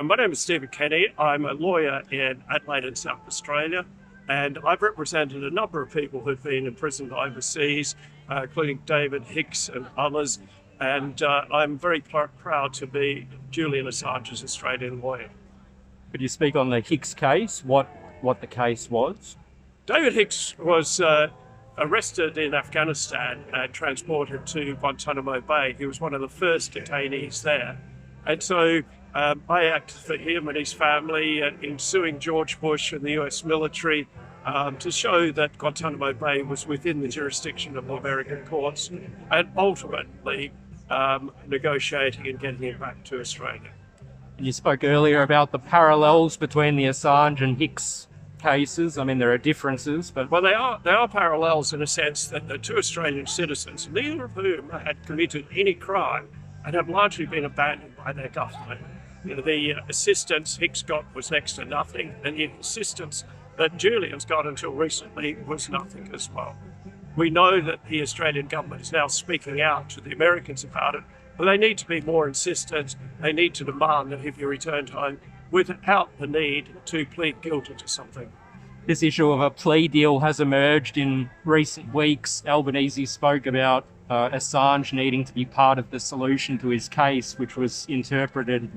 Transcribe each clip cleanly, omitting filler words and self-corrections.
My name is Stephen Kenny. I'm a lawyer in Adelaide in South Australia, and I've represented a number of people who've been imprisoned overseas, including David Hicks and others. And I'm very proud to be Julian Assange's Australian lawyer. Could you speak on the Hicks case, what the case was? David Hicks was arrested in Afghanistan and transported to Guantanamo Bay. He was one of the first detainees there. And so I acted for him and his family in suing George Bush and the US military to show that Guantanamo Bay was within the jurisdiction of the American courts and ultimately negotiating and getting him back to Australia. You spoke earlier about the parallels between the Assange and Hicks cases. I mean, there are differences, but... Well, they are parallels in a sense that the two Australian citizens, neither of whom had committed any crime and have largely been abandoned by their government. You know, the assistance Hicks got was next to nothing, and the assistance that Julian's got until recently was nothing as well. We know that the Australian government is now speaking out to the Americans about it, but they need to be more insistent. They need to demand that if you return home without the need to plead guilty to something. This issue of a plea deal has emerged in recent weeks. Albanese spoke about Assange needing to be part of the solution to his case, which was interpreted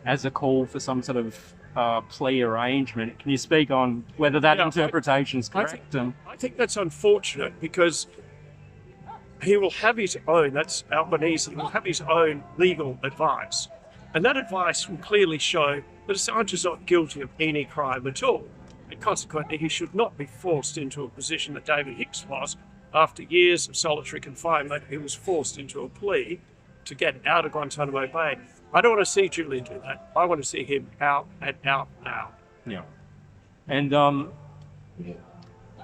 as a call for some sort of plea arrangement. Can you speak on whether that interpretation is correct? I think that's unfortunate because he will have his own, that's Albanese, he will have his own legal advice. And that advice will clearly show that Assange is not guilty of any crime at all. And consequently, he should not be forced into a position that David Hicks was. After years of solitary confinement, he was forced into a plea to get out of Guantanamo Bay. I don't want to see Julian do that. I want to see him out and out now. Yeah. And,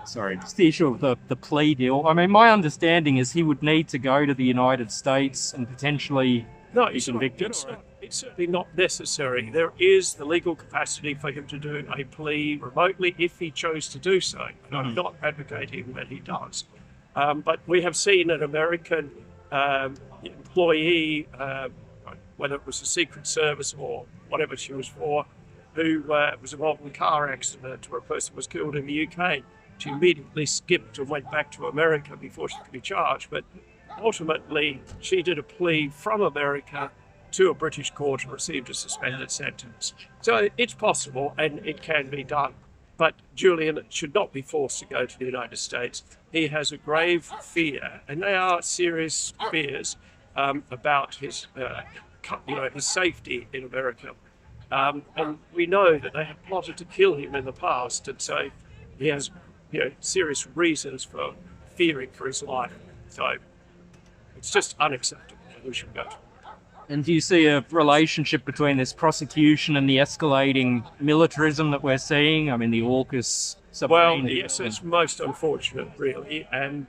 sorry, just the issue of the plea deal. I mean, my understanding is he would need to go to the United States and potentially be convicted. It's certainly not necessary. There is the legal capacity for him to do a plea remotely if he chose to do so. And I'm not advocating that he does. But we have seen an American employee, whether it was the Secret Service or whatever she was for, who was involved in a car accident where a person was killed in the UK. She immediately skipped and went back to America before she could be charged. But ultimately, she did a plea from America to a British court and received a suspended sentence. So it's possible and it can be done. But Julian should not be forced to go to the United States. He has a grave fear, and they are serious fears about his safety in America. And we know that they have plotted to kill him in the past, and so he has serious reasons for fearing for his life. So it's just unacceptable. We should go. And do you see a relationship between this prosecution and the escalating militarism that we're seeing? I mean, the AUKUS submarine... Well, yes, it's most unfortunate, really. And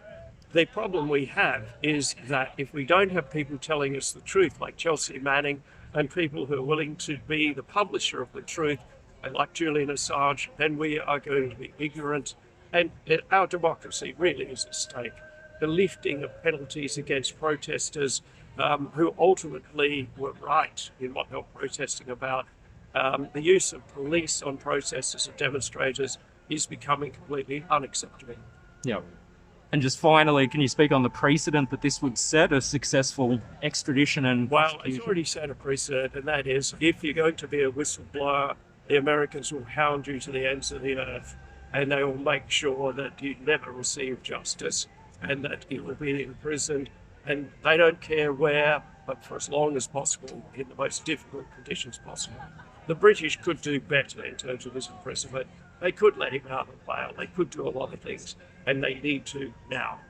the problem we have is that if we don't have people telling us the truth, like Chelsea Manning, and people who are willing to be the publisher of the truth, and like Julian Assange, then we are going to be ignorant. And our democracy really is at stake. The lifting of penalties against protesters who ultimately were right in what they were protesting about. The use of police on protesters and demonstrators is becoming completely unacceptable. Yeah. And just finally, can you speak on the precedent that this would set, a successful extradition and Well, it's already set a precedent, and that is if you're going to be a whistleblower, the Americans will hound you to the ends of the earth, and they will make sure that you never receive justice and that you will be imprisoned. And they don't care where, but for as long as possible, in the most difficult conditions possible. The British could do better in terms of his imprisonment. They could let him out on bail. They could do a lot of things, and they need to now.